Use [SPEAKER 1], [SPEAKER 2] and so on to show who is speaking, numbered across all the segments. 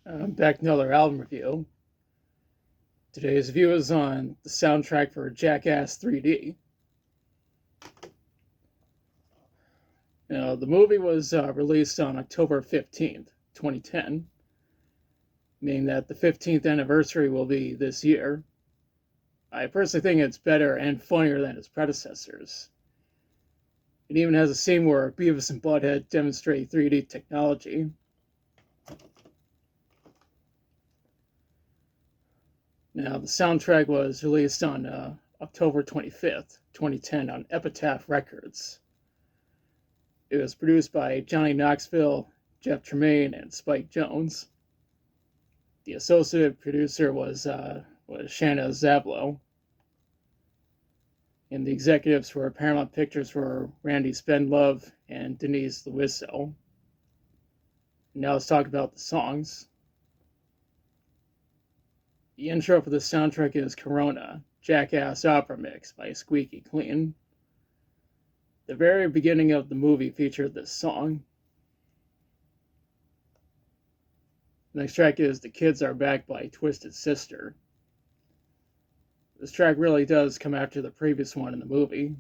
[SPEAKER 1] Back to another album review. Today's review is on the soundtrack for Jackass 3D. The movie was released on October 15th, 2010, meaning that the 15th anniversary will be this year. I personally think it's better and funnier than its predecessors. It even has a scene where Beavis and Butthead demonstrate 3D technology. Now, the soundtrack was released on October 25th, 2010 on Epitaph Records. It was produced by Johnny Knoxville, Jeff Tremaine, and Spike Jonze. The associate producer was Shanna Zablo. And the executives for Paramount Pictures were Randy Spendlove and Denise Luiso. Now let's talk about the songs. The intro for the soundtrack is Corona, Jackass Opera Mix by Squeaky Clean. The very beginning of the movie featured this song. The next track is The Kids Are Back by Twisted Sister. This track really does come after the previous one in the movie.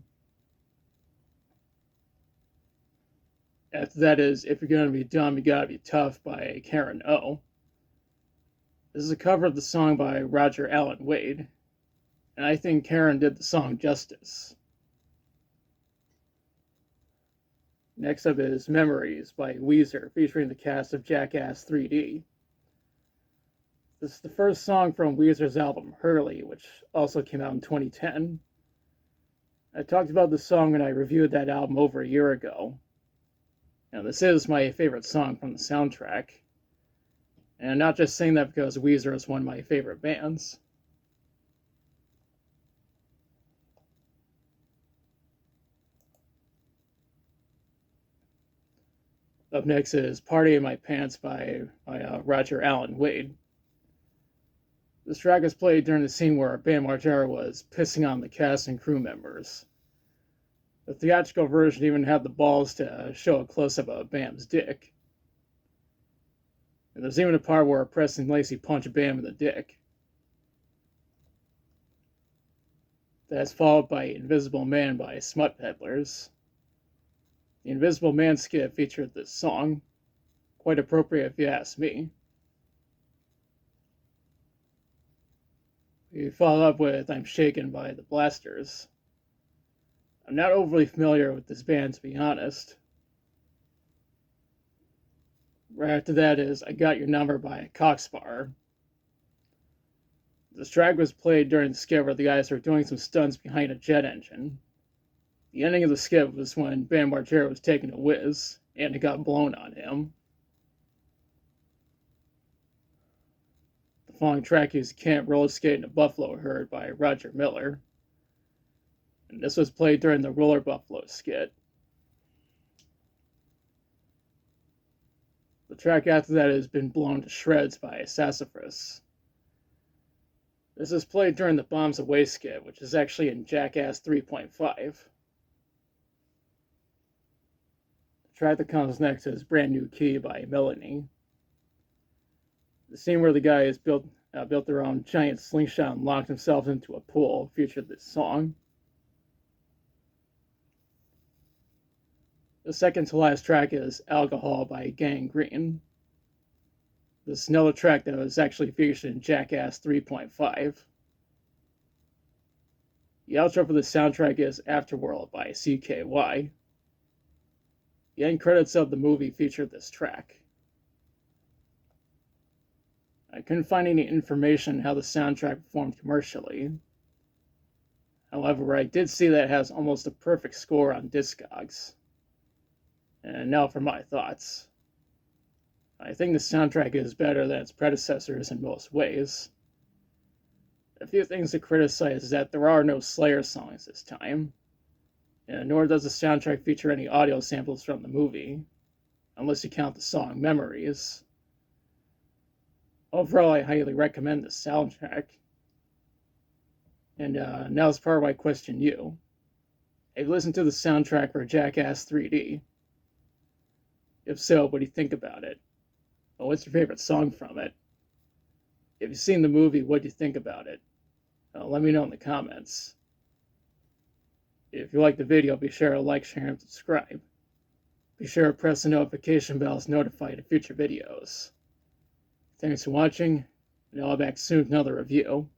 [SPEAKER 1] After that is If You're Gonna Be Dumb, You Gotta Be Tough by Karen O. This is a cover of the song by Roger Allen Wade, and I think Karen did the song justice. Next up is Memories by Weezer, featuring the cast of Jackass 3D. This is the first song from Weezer's album Hurley, which also came out in 2010. I talked about this song when I reviewed that album over a year ago. Now, this is my favorite song from the soundtrack. And I'm not just saying that because Weezer is one of my favorite bands. Up next is Party in My Pants by Roger Allen Wade. This track is played during the scene where Bam Margera was pissing on the cast and crew members. The theatrical version even had the balls to show a close-up of Bam's dick. And there's even a part where Preston Lacey punched Bam in the dick. That's followed by Invisible Man by Smut Peddlers. The Invisible Man skit featured this song. Quite appropriate if you ask me. We follow up with I'm Shaken by the Blasters. I'm not overly familiar with this band, to be honest. Right after that is I Got Your Number by Cockspar. This track was played during the skit where the guys were doing some stunts behind a jet engine. The ending of the skit was when Bam Margera was taking a whiz, and it got blown on him. The following track is Can't Roller Skate in a Buffalo Herd by Roger Miller. And this was played during the Roller Buffalo skit. The track after that has Been Blown to Shreds by Sassafras. This is played during the Bombs Away skit, which is actually in Jackass 3.5. The track that comes next is Brand New Key by Melanie. The scene where the guys built their own giant slingshot and locked themselves into a pool featured this song. The second to last track is Alcohol by Gang Green. This is another track that was actually featured in Jackass 3.5. The outro for the soundtrack is Afterworld by CKY. The end credits of the movie featured this track. I couldn't find any information on how the soundtrack performed commercially. However, I did see that it has almost a perfect score on Discogs. And now for my thoughts. I think the soundtrack is better than its predecessors in most ways. A few things to criticize is that there are no Slayer songs this time, and nor does the soundtrack feature any audio samples from the movie, unless you count the song Memories. Overall, I highly recommend this soundtrack. And now it's part where I question you. Have you listened to the soundtrack for Jackass 3D? If so, what do you think about it? what's your favorite song from it? If you've seen the movie, what do you think about it? Let me know in the comments. If you like the video, be sure to like, share, and subscribe. Be sure to press the notification bell to notify you of future videos. Thanks for watching, and I'll be back soon with another review.